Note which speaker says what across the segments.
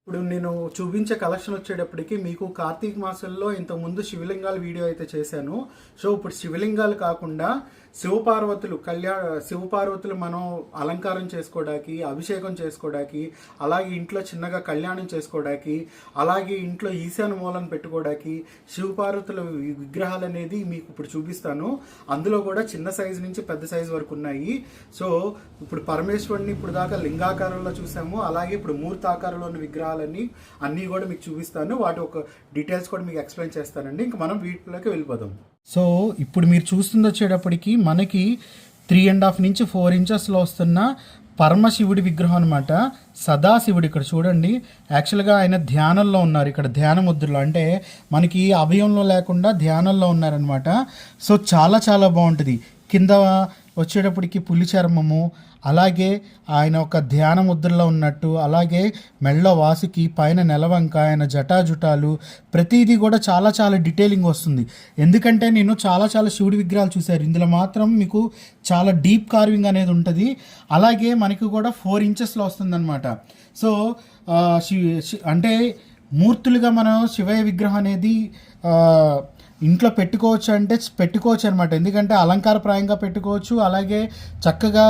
Speaker 1: ఇప్పుడు నేను చూపించే కలెక్షన్ వచ్చేటప్పటికి మీకు కార్తీక మాసంలో ఇంతకుముందు శివలింగాల వీడియో అయితే చేశాను. సో ఇప్పుడు శివలింగాలు కాకుండా శివపార్వతులు మనం అలంకారం చేసుకోవడానికి, అభిషేకం చేసుకోవడానికి, అలాగే ఇంట్లో చిన్నగా కళ్యాణం చేసుకోవడానికి, అలాగే ఇంట్లో ఈశాన్య మూలను పెట్టుకోవడానికి శివపార్వతుల విగ్రహాలు అనేది మీకు ఇప్పుడు చూపిస్తాను. అందులో కూడా చిన్న సైజు నుంచి పెద్ద సైజు వరకు ఉన్నాయి. సో ఇప్పుడు పరమేశ్వరుని ఇప్పుడు దాకా లింగాకారంలో చూసాము, అలాగే ఇప్పుడు మూర్తాకారంలో ఉన్న విగ్రహాలన్నీ అన్నీ కూడా మీకు చూపిస్తాను. వాటి ఒక డీటెయిల్స్ కూడా మీకు ఎక్స్ప్లెయిన్ చేస్తానండి. ఇంకా మనం వీటిలోకి వెళ్ళిపోదాం. సో ఇప్పుడు మీరు చూస్తుంది వచ్చేటప్పటికి మనకి 3.5 నుంచి 4 ఇంచెస్లో వస్తున్న పరమశివుడి విగ్రహం అనమాట. సదాశివుడు ఇక్కడ చూడండి. యాక్చువల్గా ఆయన ధ్యానంలో ఉన్నారు. ఇక్కడ ధ్యాన ముద్రలో అంటే మనకి అభయంలో లేకుండా ధ్యానంలో ఉన్నారనమాట. సో చాలా చాలా బాగుంటుంది. కింద వచ్చేటప్పటికి పులి చర్మము, అలాగే ఆయన ఒక ధ్యాన ముద్రలో ఉన్నట్టు, అలాగే మెళ్ళ వాసుకి, పైన నెలవంక, ఆయన జటాజుటాలు, ప్రతిదీ కూడా చాలా చాలా డీటెయిలింగ్ వస్తుంది. ఎందుకంటే నేను చాలా చాలా శివుడి విగ్రహాలు చూశారు, ఇందులో మాత్రం మీకు చాలా డీప్ కార్వింగ్ అనేది ఉంటుంది. అలాగే మనకి కూడా 4 ఇంచెస్లో వస్తుందన్నమాట. సో అంటే మూర్తులుగా మనం శివయ్య విగ్రహం అనేది ఇంట్లో పెట్టుకోవచ్చు అనమాట. ఎందుకంటే అలంకారప్రాయంగా పెట్టుకోవచ్చు, అలాగే చక్కగా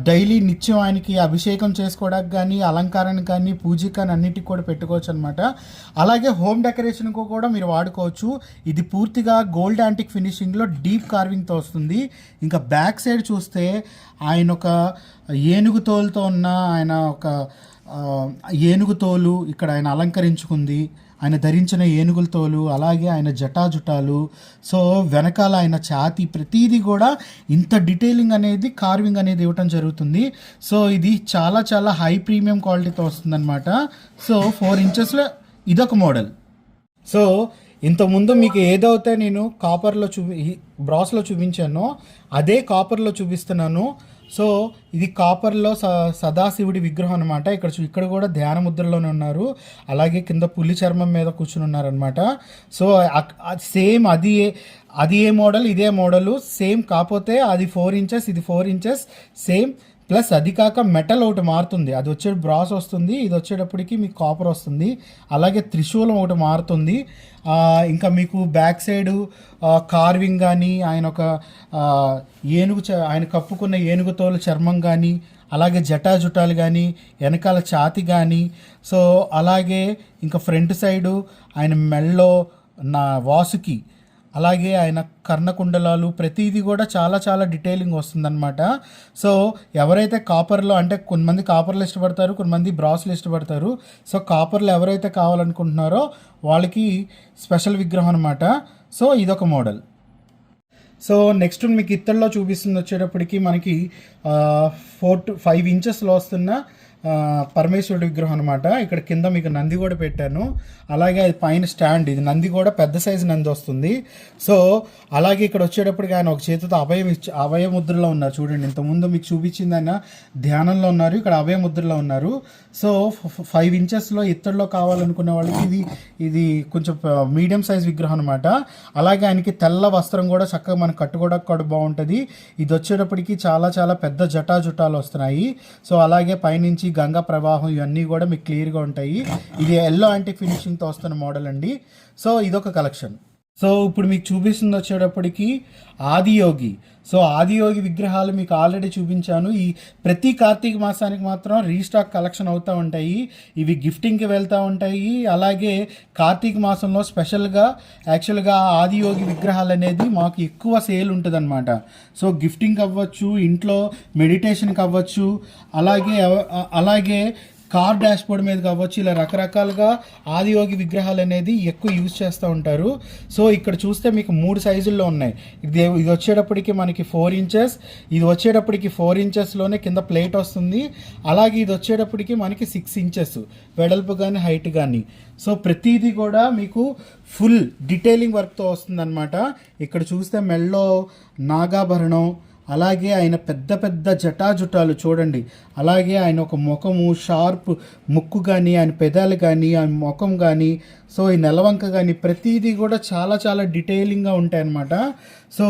Speaker 1: డైలీ నిత్యం ఆయనకి అభిషేకం చేసుకోవడానికి కానీ, అలంకారానికి కానీ, పూజకి కానీ అన్నిటికి కూడా పెట్టుకోవచ్చు అనమాట. అలాగే హోమ్ డెకరేషన్కు కూడా మీరు వాడుకోవచ్చు. ఇది పూర్తిగా గోల్డ్ యాంటిక్ ఫినిషింగ్లో డీప్ కార్వింగ్తో వస్తుంది. ఇంకా బ్యాక్ సైడ్ చూస్తే ఆయన ఒక ఏనుగు తోలుతో ఉన్న ఆయన ఒక ఏనుగు తోలు ఇక్కడ ఆయన అలంకరించుకుంది. ఆయన ధరించిన ఏనుగుల తోలు, అలాగే ఆయన జటాజుటాలు, సో వెనకాల ఆయన ఛాతీ, ప్రతిదీ కూడా ఇంత డీటెయిలింగ్ అనేది కార్వింగ్ అనేది ఇవ్వటం జరుగుతుంది. సో ఇది చాలా చాలా హై ప్రీమియం క్వాలిటీతో వస్తుందన్నమాట. సో 4 ఇంచెస్లో ఇదొక మోడల్. సో ఇంతకుముందు మీకు ఏదైతే నేను కాపర్లో బ్రాస్లో చూపించానో అదే కాపర్లో చూపిస్తున్నాను. సో ఇది కాపర్లో సదాశివుడి విగ్రహం అనమాట. ఇక్కడ కూడా ధ్యాన ముద్రలోనే ఉన్నారు. అలాగే కింద పులి చర్మం మీద కూర్చుని ఉన్నారనమాట. సో సేమ్ అది ఏ మోడల్ ఇదే మోడలు సేమ్, కాకపోతే అది 4 ఇంచెస్, ఇది 4 ఇంచెస్ సేమ్. ప్లస్ అది కాక మెటల్ ఒకటి మారుతుంది, అది వచ్చే బ్రాస్ వస్తుంది, ఇది వచ్చేటప్పటికి మీకు కాపర్ వస్తుంది. అలాగే త్రిశూలం ఒకటి మారుతుంది. ఇంకా మీకు బ్యాక్ సైడు కార్వింగ్ కానీ, ఆయన ఒక ఆయన కప్పుకున్న ఏనుగుతోల చర్మం కానీ, అలాగే జటాజుటాలు కానీ, వెనకాల ఛాతి కానీ, సో అలాగే ఇంకా ఫ్రంట్ సైడు ఆయన మెళ్ళో వాసుకి, అలాగే ఆయన కర్ణకుండలాలు, ప్రతిదీ కూడా చాలా చాలా డీటెయిలింగ్ వస్తుందన్నమాట. సో ఎవరైతే కాపర్లో, అంటే కొంతమంది కాపర్లు ఇష్టపడతారు, కొంతమంది బ్రాస్లు ఇష్టపడతారు. సో కాపర్లు ఎవరైతే కావాలనుకుంటున్నారో వాళ్ళకి స్పెషల్ విగ్రహం అనమాట. సో ఇదొక మోడల్. సో నెక్స్ట్ మీకు ఇత్తడిలో చూపిస్తుంది వచ్చేటప్పటికి మనకి 4 to 5 ఇంచెస్లో వస్తున్న పరమేశ్వరుడి విగ్రహం అనమాట. ఇక్కడ కింద మీకు నంది కూడా పెట్టాను, అలాగే అది పైన స్టాండ్, ఇది నంది కూడా పెద్ద సైజు నంది వస్తుంది. సో అలాగే ఇక్కడ వచ్చేటప్పటికి ఆయన ఒక చేతితో అభయ ముద్రలో ఉన్నారు చూడండి. ఇంతకుముందు మీకు చూపించింది ఆయన ధ్యానంలో ఉన్నారు, ఇక్కడ అభయ ముద్రలో ఉన్నారు. సో 5 ఇంచెస్లో ఇత్తడిలో కావాలనుకునే వాళ్ళకి ఇది కొంచెం మీడియం సైజ్ విగ్రహం అనమాట. అలాగే ఆయనకి తెల్ల వస్త్రం కూడా చక్కగా మనకు కట్టుకోవడానికి కూడా బాగుంటుంది. ఇది వచ్చేటప్పటికి చాలా చాలా పెద్ద జటాజుటాలు వస్తున్నాయి. సో అలాగే పైనుంచి గంగా ప్రవాహం ఇవన్నీ కూడా మీకు క్లియర్గా ఉంటాయి. ఇది ఎల్లో యాంటిక్ ఫినిషింగ్తో వస్తున్న మోడల్ అండి. సో ఇదొక కలెక్షన్. సో ఇప్పుడు మీకు చూపిస్తుంది వచ్చేటప్పటికి ఆదియోగి. సో ఆదియోగి విగ్రహాలు మీకు ఆల్రెడీ చూపించాను. ఈ ప్రతి కార్తీక మాసానికి మాత్రం రీస్టాక్ కలెక్షన్ అవుతూ ఉంటాయి. ఇవి గిఫ్టింగ్కి వెళ్తూ ఉంటాయి. అలాగే కార్తీక మాసంలో స్పెషల్గా యాక్చువల్గా ఆదియోగి విగ్రహాలు అనేది మాకు ఎక్కువ సేల్ ఉంటుందన్నమాట. సో గిఫ్టింగ్ అవ్వచ్చు, ఇంట్లో మెడిటేషన్కి అవ్వచ్చు, అలాగే కార్ డాష్ బోర్డ్ మీద కావచ్చు, ఇలా రకరకాలుగా ఆదియోగి విగ్రహాలు అనేది ఎక్కువ యూజ్ చేస్తూ ఉంటారు. సో ఇక్కడ చూస్తే మీకు 3 సైజుల్లో ఉన్నాయి. ఇది వచ్చేటప్పటికి మనకి 4 ఇంచెస్, ఇది వచ్చేటప్పటికి 4 ఇంచెస్లోనే కింద ప్లేట్ వస్తుంది. అలాగే ఇది వచ్చేటప్పటికి మనకి 6 ఇంచెస్ వెడల్పు కానీ హైట్ కానీ. సో ప్రతిదీ కూడా మీకు ఫుల్ డీటెయిలింగ్ వర్క్తో వస్తుందన్నమాట. ఇక్కడ చూస్తే మెళ్ళో నాగాభరణం, అలాగే ఆయన పెద్ద పెద్ద జటాజుటాలు చూడండి. అలాగే ఆయన ఒక ముఖము షార్ప్ ముక్కు కానీ, ఆయన పెదాలు కానీ, ఆయన ముఖం కానీ, సో ఈ నెలవంక కానీ, ప్రతిదీ కూడా చాలా చాలా డీటెయిలింగ్గా ఉంటాయన్నమాట. సో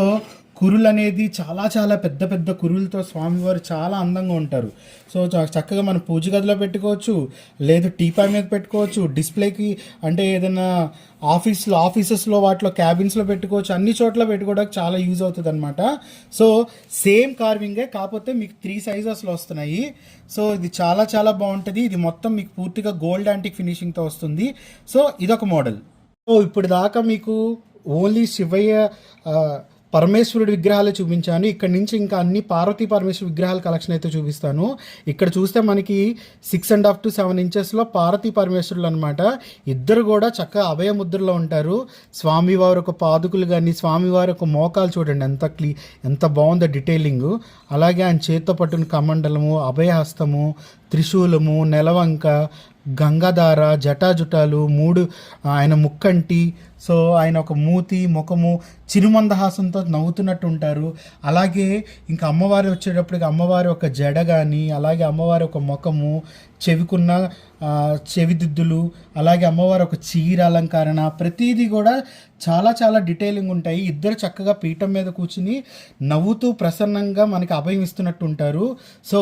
Speaker 1: కురులు అనేది చాలా చాలా పెద్ద పెద్ద కురులతో స్వామివారు చాలా అందంగా ఉంటారు. సో చక్కగా మనం పూజ గదిలో పెట్టుకోవచ్చు, లేదు టీపాయ్ మీద పెట్టుకోవచ్చు, డిస్ప్లేకి అంటే ఏదైనా ఆఫీసెస్లో వాటిలో క్యాబిన్స్లో పెట్టుకోవచ్చు, అన్ని చోట్ల పెట్టుకోవడానికి చాలా యూజ్ అవుతుంది అనమాట. సో సేమ్ కార్వింగే, కాకపోతే మీకు 3 సైజెస్లో వస్తున్నాయి. సో ఇది చాలా చాలా బాగుంటుంది. ఇది మొత్తం మీకు పూర్తిగా గోల్డ్ యాంటిక్ ఫినిషింగ్తో వస్తుంది. సో ఇదొక మోడల్. సో ఇప్పుడు దాకా మీకు ఓన్లీ శివయ్య పరమేశ్వరుడి విగ్రహాలే చూపించాను. ఇక్కడ నుంచి ఇంకా అన్ని పార్వతీ పరమేశ్వర విగ్రహాల కలెక్షన్ అయితే చూపిస్తాను. ఇక్కడ చూస్తే మనకి 6.5 to 7 ఇంచెస్లో పార్వతీ పరమేశ్వరులు అనమాట. ఇద్దరు కూడా చక్కగా అభయముద్రలో ఉంటారు. స్వామివారి ఒక పాదుకులు కానీ స్వామివారి ఒక మోకాలు చూడండి ఎంత బాగుందో డీటెయిలింగ్. అలాగే ఆయన చేత్తో పట్టుకుని కమండలము, అభయహస్తము, త్రిశూలము, నెలవంక, గంగాధార, జటాజుటాలు, 3 ఆయన ముక్కంటి. సో ఆయన ఒక మూతి ముఖము చిరుమందహాసంతో నవ్వుతున్నట్టు ఉంటారు. అలాగే ఇంకా అమ్మవారి వచ్చేటప్పటికి అమ్మవారి ఒక జడ కానీ, అలాగే అమ్మవారి ఒక ముఖము, చెవికున్న చెవిదిద్దులు, అలాగే అమ్మవారి ఒక చీర అలంకరణ, ప్రతిదీ కూడా చాలా చాలా డీటెయిలింగ్ ఉంటాయి. ఇద్దరు చక్కగా పీఠం మీద కూర్చుని నవ్వుతూ ప్రసన్నంగా మనకి అభయం ఇస్తున్నట్టు ఉంటారు. సో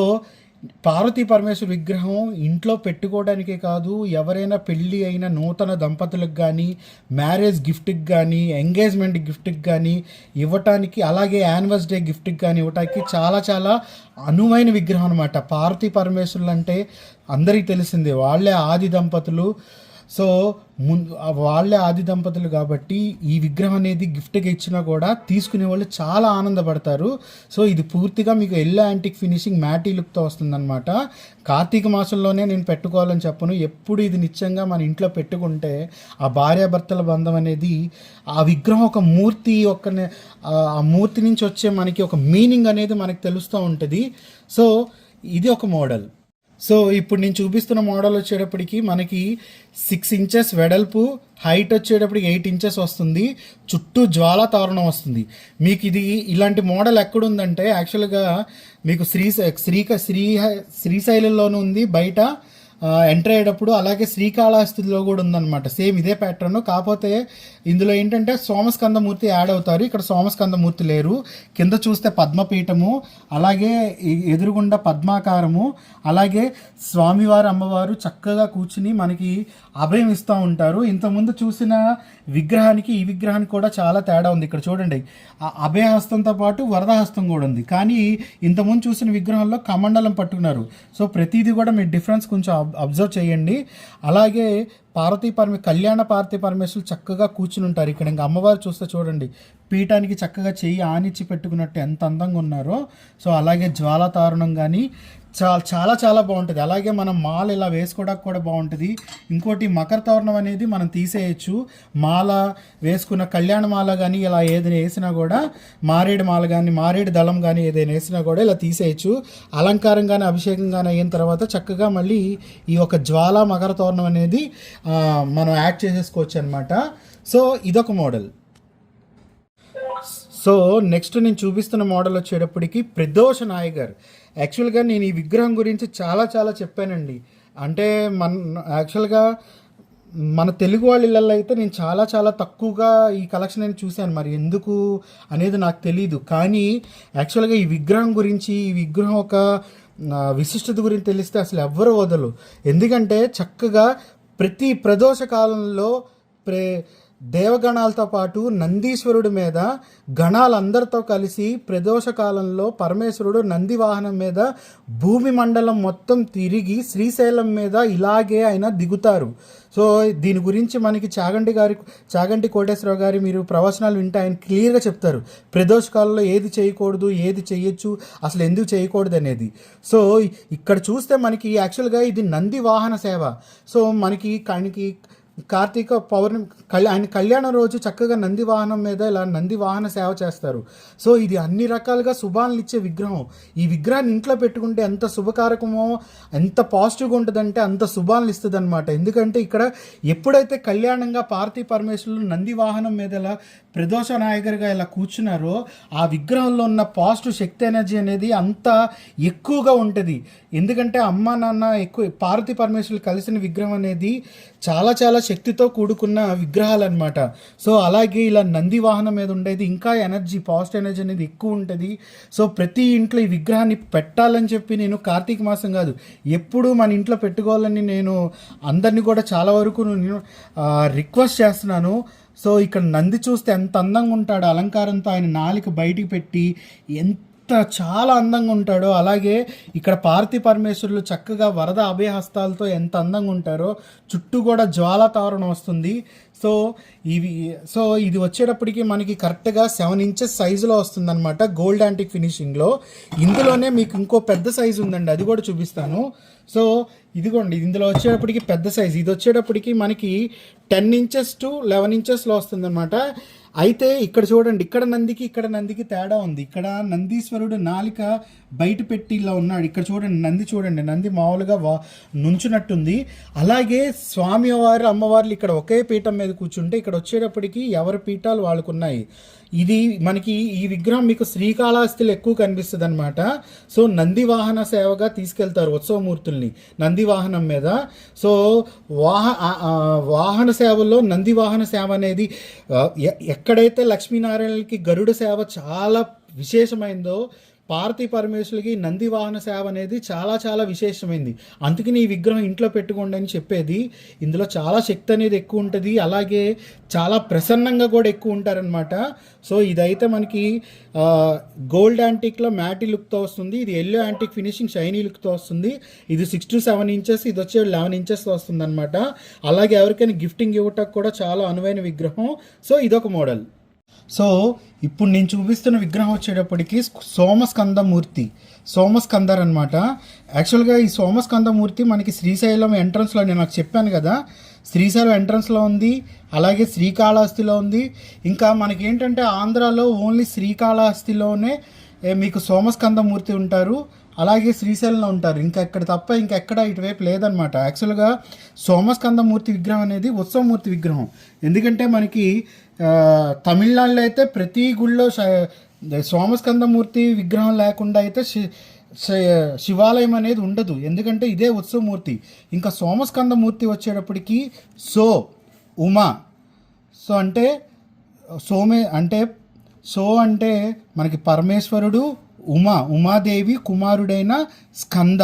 Speaker 1: పార్వతీ పరమేశ్వర విగ్రహం ఇంట్లో పెట్టుకోవడానికే కాదు, ఎవరైనా పెళ్ళి అయిన నూతన దంపతులకు కానీ, మ్యారేజ్ గిఫ్ట్కి కానీ, ఎంగేజ్మెంట్ గిఫ్ట్కి కానీ ఇవ్వటానికి, అలాగే యానివర్సరీ గిఫ్ట్కి కానీ ఇవ్వటానికి చాలా చాలా అనువైన విగ్రహం అనమాట. పార్వతీ పరమేశ్వరులు అంటే అందరికీ తెలిసిందే, వాళ్ళే ఆది దంపతులు. సో వాళ్ళే ఆది దంపతులు కాబట్టి ఈ విగ్రహం అనేది గిఫ్ట్గా ఇచ్చినా కూడా తీసుకునే వాళ్ళు చాలా ఆనందపడతారు. సో ఇది పూర్తిగా మీకు ఎల్లో యాంటిక్ ఫినిషింగ్ మ్యాటీ లుక్తో వస్తుందన్నమాట. కార్తీక మాసంలోనే నేను పెట్టుకోవాలని చెప్పను, ఎప్పుడు ఇది నిత్యంగా మన ఇంట్లో పెట్టుకుంటే ఆ భార్యాభర్తల బంధం అనేది, ఆ విగ్రహం ఒక మూర్తి ఆ మూర్తి నుంచి వచ్చే మనకి ఒక మీనింగ్ అనేది మనకి తెలుస్తూ ఉంటుంది. సో ఇది ఒక మోడల్. సో ఇప్పుడు నేను చూపిస్తున్న మోడల్ వచ్చేటప్పటికి మనకి 6 ఇంచెస్ వెడల్పు, హైట్ వచ్చేటప్పటికి 8 ఇంచెస్ వస్తుంది, చుట్టూ జ్వాలా తోరణం వస్తుంది. మీకు ఇది ఇలాంటి మోడల్ ఎక్కడుందంటే యాక్చువల్గా మీకు శ్రీశైలంలోనూ ఉంది బయట ఎంటర్ అయ్యేటప్పుడు, అలాగే శ్రీకాళహస్తిలో కూడా ఉందన్నమాట. సేమ్ ఇదే ప్యాటర్న్. కాకపోతే ఇందులో ఏంటంటే సోమస్కందమూర్తి యాడ్ అవుతారు, ఇక్కడ సోమస్కందమూర్తి లేరు. కింద చూస్తే పద్మపీఠము, అలాగే ఎదురుగుండా పద్మాకారము, అలాగే స్వామివారు అమ్మవారు చక్కగా కూర్చుని మనకి అభయం ఇస్తూ ఉంటారు. ఇంతకుముందు చూసిన విగ్రహానికి ఈ విగ్రహానికి కూడా చాలా తేడా ఉంది. ఇక్కడ చూడండి, అభయహస్తంతో పాటు వరదహస్తం కూడా ఉంది, కానీ ఇంతకుముందు చూసిన విగ్రహంలో కమండలం పట్టుకున్నారు. సో ప్రతిదీ కూడా మీరు డిఫరెన్స్ కొంచెం అబ్జర్వ్ చేయండి. అలాగే కళ్యాణ పార్వతీ పరమేశ్వరులు చక్కగా కూర్చుని ఉంటారు. ఇక్కడ ఇంకా అమ్మవారు చూస్తే చూడండి, పీఠానికి చక్కగా చెయ్యి ఆనిచ్చి పెట్టుకున్నట్టు ఎంత అందంగా ఉన్నారో. సో అలాగే జ్వాలాతారుణం కానీ చాలా చాలా బాగుంటుంది. అలాగే మనం మాల ఇలా వేసుకోవడానికి కూడా బాగుంటుంది. ఇంకోటి మకర తోరణం అనేది మనం తీసేయచ్చు. మాల వేసుకున్న కళ్యాణ మాల కానీ ఇలా ఏదైనా వేసినా కూడా, మారేడు మాల కానీ మారేడు దళం కానీ ఏదైనా వేసినా కూడా ఇలా తీసేయచ్చు. అలంకారం కానీ అభిషేకం కానీ అయిన తర్వాత చక్కగా మళ్ళీ ఈ ఒక జ్వాల మకర తోరణం అనేది మనం యాడ్ చేసేసుకోవచ్చు అనమాట. సో ఇదొక మోడల్. సో నెక్స్ట్ నేను చూపిస్తున్న మోడల్ వచ్చేటప్పటికి ప్రదోష నాయగర్. యాక్చువల్గా నేను ఈ విగ్రహం గురించి చాలా చాలా చెప్పానండి. అంటే యాక్చువల్గా మన తెలుగు వాళ్ళ ఇళ్ళల్లో అయితే నేను చాలా చాలా తక్కువగా ఈ కలెక్షన్ అని చూశాను. మరి ఎందుకు అనేది నాకు తెలీదు, కానీ యాక్చువల్గా ఈ విగ్రహం గురించి, ఈ విగ్రహం ఒక విశిష్టత గురించి తెలిస్తే అసలు ఎవ్వరు వదలు. ఎందుకంటే చక్కగా ప్రతి ప్రదోష కాలంలో దేవగణాలతో పాటు నందీశ్వరుడి మీద గణాలందరితో కలిసి ప్రదోష కాలంలో పరమేశ్వరుడు నంది వాహనం మీద భూమి మండలం మొత్తం తిరిగి శ్రీశైలం మీద ఇలాగే ఆయన దిగుతారు. సో దీని గురించి మనకి చాగంటి కోటేశ్వరరావు గారి మీరు ప్రవచనాలు వింటే ఆయన క్లియర్గా చెప్తారు, ప్రదోష కాలంలో ఏది చేయకూడదు, ఏది చేయొచ్చు, అసలు ఎందుకు చేయకూడదు అనేది. సో ఇక్కడ చూస్తే మనకి యాక్చువల్గా ఇది నంది వాహన సేవ. సో మనకి కార్తీక పౌర్ణమి ఆయన కళ్యాణం రోజు చక్కగా నంది వాహనం మీద ఇలా నంది వాహన సేవ చేస్తారు. సో ఇది అన్ని రకాలుగా శుభాలను ఇచ్చే విగ్రహం. ఈ విగ్రహాన్ని ఇంట్లో పెట్టుకుంటే ఎంత శుభకారకమో, ఎంత పాజిటివ్గా ఉంటుందంటే అంత శుభాలను ఇస్తుంది అనమాట. ఎందుకంటే ఇక్కడ ఎప్పుడైతే కళ్యాణంగా పార్వతీ పరమేశ్వరులు నంది వాహనం మీద ఇలా ప్రదోష నాయకర్గా ఇలా కూర్చున్నారో ఆ విగ్రహంలో ఉన్న పాజిటివ్ శక్తి ఎనర్జీ అనేది అంత ఎక్కువగా ఉంటుంది. ఎందుకంటే అమ్మ నాన్న ఎక్కువ పార్వతీ పరమేశ్వరులు కలిసిన విగ్రహం అనేది చాలా చాలా శక్తితో కూడుకున్న విగ్రహాలు అనమాట. సో అలాగే ఇలా నంది వాహనం మీద ఉండేది ఇంకా ఎనర్జీ, పాజిటివ్ ఎనర్జీ అనేది ఎక్కువ ఉంటుంది. సో ప్రతి ఇంట్లో ఈ విగ్రహాన్ని పెట్టాలని చెప్పి నేను కార్తీక మాసం కాదు ఎప్పుడు మన ఇంట్లో పెట్టుకోవాలని నేను అందరినీ కూడా చాలా వరకు నేను రిక్వెస్ట్ చేస్తున్నాను. సో ఇక్కడ నంది చూస్తే ఎంత అందంగా ఉంటాడో, అలంకారంతో ఆయన నాలుక బయటికి పెట్టి ఎంత చాలా అందంగా ఉంటాడో, అలాగే ఇక్కడ పార్వతీ పరమేశ్వరులు చక్కగా వరద అభయహస్తాలతో ఎంత అందంగా ఉంటారో, చుట్టూ కూడా జ్వాలా తావరణం వస్తుంది. సో ఇది వచ్చేటప్పటికి మనకి కరెక్ట్గా 7 ఇంచెస్ సైజులో వస్తుంది అనమాట, గోల్డ్ యాంటిక్ ఫినిషింగ్లో. ఇందులోనే మీకు ఇంకో పెద్ద సైజు ఉందండి, అది కూడా చూపిస్తాను. సో ఇదిగోండి, ఇందులో వచ్చేటప్పటికి పెద్ద సైజు, ఇది వచ్చేటప్పటికి మనకి 10 ఇంచెస్ టు 11 ఇంచెస్లో వస్తుంది అనమాట. అయితే ఇక్కడ చూడండి, ఇక్కడ నందికి తేడా ఉంది. ఇక్కడ నందీశ్వరుడు నాలిక బయట పెట్టి ఇలా ఉన్నాడు. ఇక్కడ చూడండి నంది మామూలుగా నుంచున్నట్టుంది. అలాగే స్వామివారు అమ్మవార్లు ఇక్కడ ఒకే పీఠం మీద కూర్చుంటే, ఇక్కడ వచ్చేటప్పటికి ఎవరి పీఠాలు వాళ్ళకు ఉన్నాయి. ఇది మనకి ఈ విగ్రహం మీకు శ్రీకాళహస్తిలో ఎక్కువ కనిపిస్తుంది అనమాట. సో నంది వాహన సేవగా తీసుకెళ్తారు ఉత్సవమూర్తుల్ని నంది వాహనం మీద. సో వాహన సేవల్లో నంది వాహన సేవ అనేది ఎక్కడైతే లక్ష్మీనారాయణకి గరుడ సేవ చాలా విశేషమైందో, పార్వతీ పరమేశ్వరులకి నంది వాహన సేవ అనేది చాలా చాలా విశేషమైంది. అందుకని ఈ విగ్రహం ఇంట్లో పెట్టుకోండి అని చెప్పేది. ఇందులో చాలా శక్తి అనేది ఎక్కువ ఉంటుంది, అలాగే చాలా ప్రసన్నంగా కూడా ఎక్కువ ఉంటారనమాట. సో ఇదైతే మనకి గోల్డ్ యాంటిక్లో మ్యాటీ లుక్తో వస్తుంది. ఇది ఎల్లో యాంటిక్ ఫినిషింగ్ షైనీ లుక్తో వస్తుంది. ఇది 6 to 7 ఇంచెస్, ఇది వచ్చే 11 ఇంచెస్తో వస్తుంది అనమాట. అలాగే ఎవరికైనా గిఫ్టింగ్ ఇవ్వటానికి కూడా చాలా అనువైన విగ్రహం. సో ఇదొక మోడల్. సో ఇప్పుడు నేను చూపిస్తున్న విగ్రహం వచ్చేటప్పటికి సోమస్కందర్ అనమాట. యాక్చువల్గా ఈ సోమస్కందమూర్తి మనకి శ్రీశైలం ఎంట్రన్స్లో, నేను నాకు చెప్పాను కదా, శ్రీశైలం ఎంట్రన్స్లో ఉంది, అలాగే శ్రీకాళహస్తిలో ఉంది. ఇంకా మనకి ఏంటంటే ఆంధ్రాలో ఓన్లీ శ్రీకాళహస్తిలోనే మీకు సోమస్కందమూర్తి ఉంటారు, అలాగే శ్రీశైలంలో ఉంటారు. ఇంకెక్కడ ఇటువైపు లేదనమాట. యాక్చువల్గా సోమస్కందమూర్తి విగ్రహం అనేది ఉత్సవమూర్తి విగ్రహం. ఎందుకంటే మనకి తమిళనాడులో అయితే ప్రతి గుళ్ళో సోమస్కందమూర్తి విగ్రహం లేకుండా అయితే శివాలయం అనేది ఉండదు, ఎందుకంటే ఇదే ఉత్సవమూర్తి. ఇంకా సోమస్కందమూర్తి వచ్చేటప్పటికి ఉమా, అంటే మనకి పరమేశ్వరుడు, ఉమాదేవి కుమారుడైన స్కంద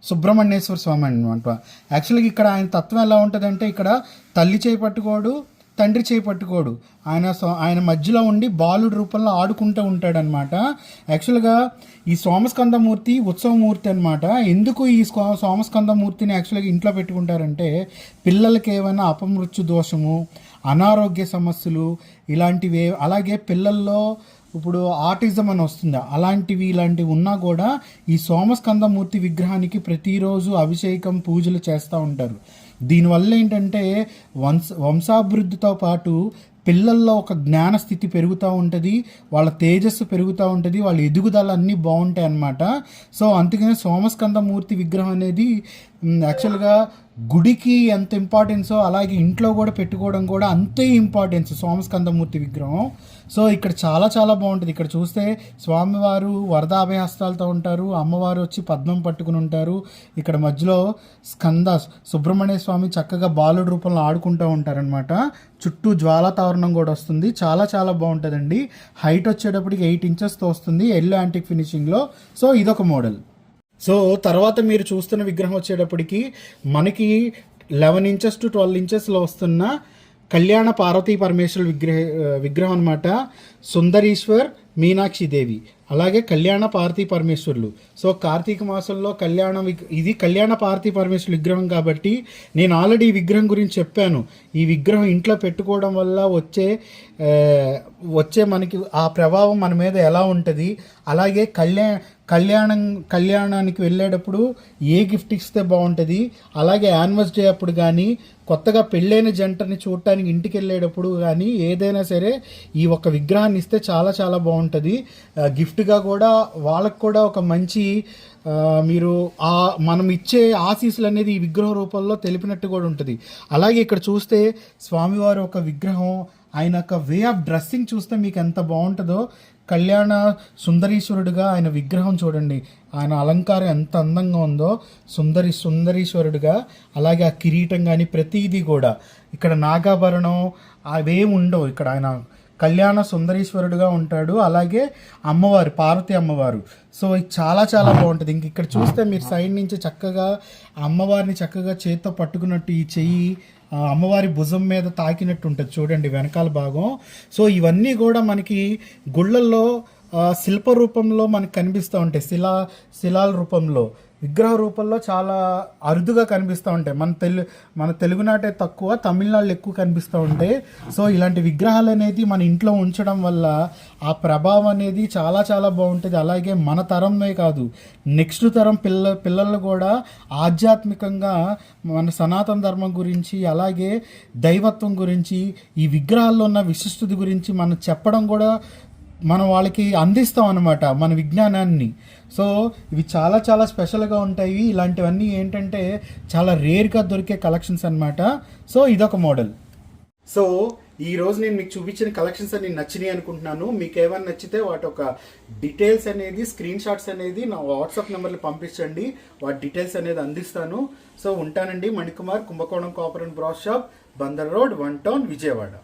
Speaker 1: సుబ్రహ్మణ్యేశ్వర స్వామి అనమాట. యాక్చువల్గా ఇక్కడ ఆయన తత్వం ఎలా ఉంటుందంటే, ఇక్కడ తల్లి చేయి పట్టుకోడు, తండ్రి చేయి పట్టుకోడు, ఆయన మధ్యలో ఉండి బాలుడి రూపంలో ఆడుకుంటూ ఉంటాడనమాట. యాక్చువల్గా ఈ సోమస్కందమూర్తి ఉత్సవమూర్తి అనమాట. ఎందుకు ఈ సోమస్కందమూర్తిని యాక్చువల్గా ఇంట్లో పెట్టుకుంటారంటే, పిల్లలకి ఏమైనా అపమృత్యు దోషము, అనారోగ్య సమస్యలు ఇలాంటివి, అలాగే పిల్లల్లో ఇప్పుడు ఆటిజం అని వస్తుంది, ఇలాంటివి ఉన్నా కూడా ఈ సోమస్కందమూర్తి విగ్రహానికి ప్రతిరోజు అభిషేకం పూజలు చేస్తూ ఉంటారు. దీనివల్ల ఏంటంటే వంశాభివృద్ధితో పాటు పిల్లల్లో ఒక జ్ఞాన స్థితి పెరుగుతూ ఉంటుంది, వాళ్ళ తేజస్సు పెరుగుతూ ఉంటుంది, వాళ్ళ ఎదుగుదల అన్నీ బాగుంటాయి అన్నమాట. సో అందుకనే సోమస్కందమూర్తి విగ్రహం అనేది యాక్చువల్గా గుడికి ఎంత ఇంపార్టెన్సో అలాగే ఇంట్లో కూడా పెట్టుకోవడం కూడా అంతే ఇంపార్టెన్స్ సోమస్కందమూర్తి విగ్రహం. సో ఇక్కడ చాలా చాలా బాగుంటుంది. ఇక్కడ చూస్తే స్వామివారు వరదాభయహస్తాలతో ఉంటారు, అమ్మవారు వచ్చి పద్మం పట్టుకుని ఉంటారు. ఇక్కడ మధ్యలో సుబ్రహ్మణ్య స్వామి చక్కగా బాలుడి రూపంలో ఆడుకుంటూ ఉంటారనమాట. చుట్టూ జ్వాలా తావరణం కూడా వస్తుంది, చాలా చాలా బాగుంటుందండి. హైట్ వచ్చేటప్పటికి 8 ఇంచెస్తో వస్తుంది, ఎల్లో యాంటిక్ ఫినిషింగ్లో. సో ఇదొక మోడల్. సో తర్వాత మీరు చూస్తున్న విగ్రహం వచ్చేటప్పటికి మనకి 11 ఇంచెస్ టు 12 ఇంచెస్లో వస్తున్న కళ్యాణ పార్వతీ పరమేశ్వర విగ్రహం అనమాట. సుందరీశ్వర్ మీనాక్షిదేవి, అలాగే కళ్యాణ పార్వతీ పరమేశ్వరులు. సో కార్తీక మాసంలో ఇది కళ్యాణ పార్వతీ పరమేశ్వర విగ్రహం కాబట్టి నేను ఆల్రెడీ ఈ విగ్రహం గురించి చెప్పాను. ఈ విగ్రహం ఇంట్లో పెట్టుకోవడం వల్ల వచ్చే మనకి ఆ ప్రభావం మన మీద ఎలా ఉంటుంది, అలాగే కళ్యాణానికి వెళ్ళేటప్పుడు ఏ గిఫ్ట్ ఇస్తే బాగుంటుంది, అలాగే యానివర్సరీ అప్పుడు కానీ కొత్తగా పెళ్ళైన జంటని చూడటానికి ఇంటికి వెళ్ళేటప్పుడు కానీ ఏదైనా సరే ఈ ఒక్క విగ్రహాన్ని ఇస్తే చాలా చాలా బాగుంటుంది. గిఫ్ట్గా కూడా వాళ్ళకు కూడా ఒక మంచి మీరు మనం ఇచ్చే ఆశీస్సులు అనేది ఈ విగ్రహం రూపంలో తెలిపినట్టు కూడా ఉంటుంది. అలాగే ఇక్కడ చూస్తే స్వామివారు ఒక విగ్రహం, ఆయన యొక్క వే ఆఫ్ డ్రెస్సింగ్ చూస్తే మీకు ఎంత బాగుంటుందో. కళ్యాణ సుందరీశ్వరుడుగా ఆయన విగ్రహం చూడండి, ఆయన అలంకారం ఎంత అందంగా ఉందో, సుందరీశ్వరుడుగా. అలాగే ఆ కిరీటం కానీ ప్రతిదీ కూడా, ఇక్కడ నాగాభరణం అవేం ఉండవు, ఇక్కడ ఆయన కళ్యాణ సుందరీశ్వరుడుగా ఉంటాడు. అలాగే అమ్మవారు పార్వతి అమ్మవారు. సో ఇది చాలా చాలా బాగుంటుంది. ఇంక ఇక్కడ చూస్తే మీరు సైడ్ నుంచి చక్కగా అమ్మవారిని చక్కగా చేత్తో పట్టుకున్నట్టు ఈ చెయ్యి అమ్మవారి భుజం మీద తాకినట్టు ఉంటుంది చూడండి వెనకాల భాగం. సో ఇవన్నీ కూడా మనకి గుళ్ళల్లో శిల్ప రూపంలో మనకు కనిపిస్తూ ఉంటాయి, శిలాల రూపంలో, విగ్రహ రూపంలో చాలా అరుదుగా కనిపిస్తూ ఉంటాయి. మన తెలుగునాటే తక్కువ, తమిళనాడులో ఎక్కువ కనిపిస్తూ ఉంటాయి. సో ఇలాంటి విగ్రహాలు అనేది మన ఇంట్లో ఉంచడం వల్ల ఆ ప్రభావం అనేది చాలా చాలా బాగుంటుంది. అలాగే మన తరమే కాదు, నెక్స్ట్ తరం పిల్లలు కూడా ఆధ్యాత్మికంగా మన సనాతన ధర్మం గురించి, అలాగే దైవత్వం గురించి, ఈ విగ్రహాల్లో ఉన్న విశిష్టత గురించి మనం చెప్పడం కూడా మనం వాళ్ళకి అందిస్తాం అన్నమాట మన విజ్ఞానాన్ని. సో ఇవి చాలా చాలా స్పెషల్గా ఉంటాయి. ఇలాంటివన్నీ ఏంటంటే చాలా రేర్గా దొరికే కలెక్షన్స్ అన్నమాట. సో ఇదొక మోడల్. సో ఈరోజు నేను మీకు చూపించిన కలెక్షన్స్ అన్ని నచ్చినాయి అనుకుంటున్నాను. మీకు ఏమైనా నచ్చితే వాటి ఒక డీటెయిల్స్ అనేది, స్క్రీన్ షాట్స్ అనేది నా వాట్సాప్ నెంబర్లో పంపించండి, వాటి డీటెయిల్స్ అనేది అందిస్తాను. సో ఉంటానండి. మణికుమార్, కుంభకోణం copper and brass shop, Bandar road, 1 town, Vijayawada.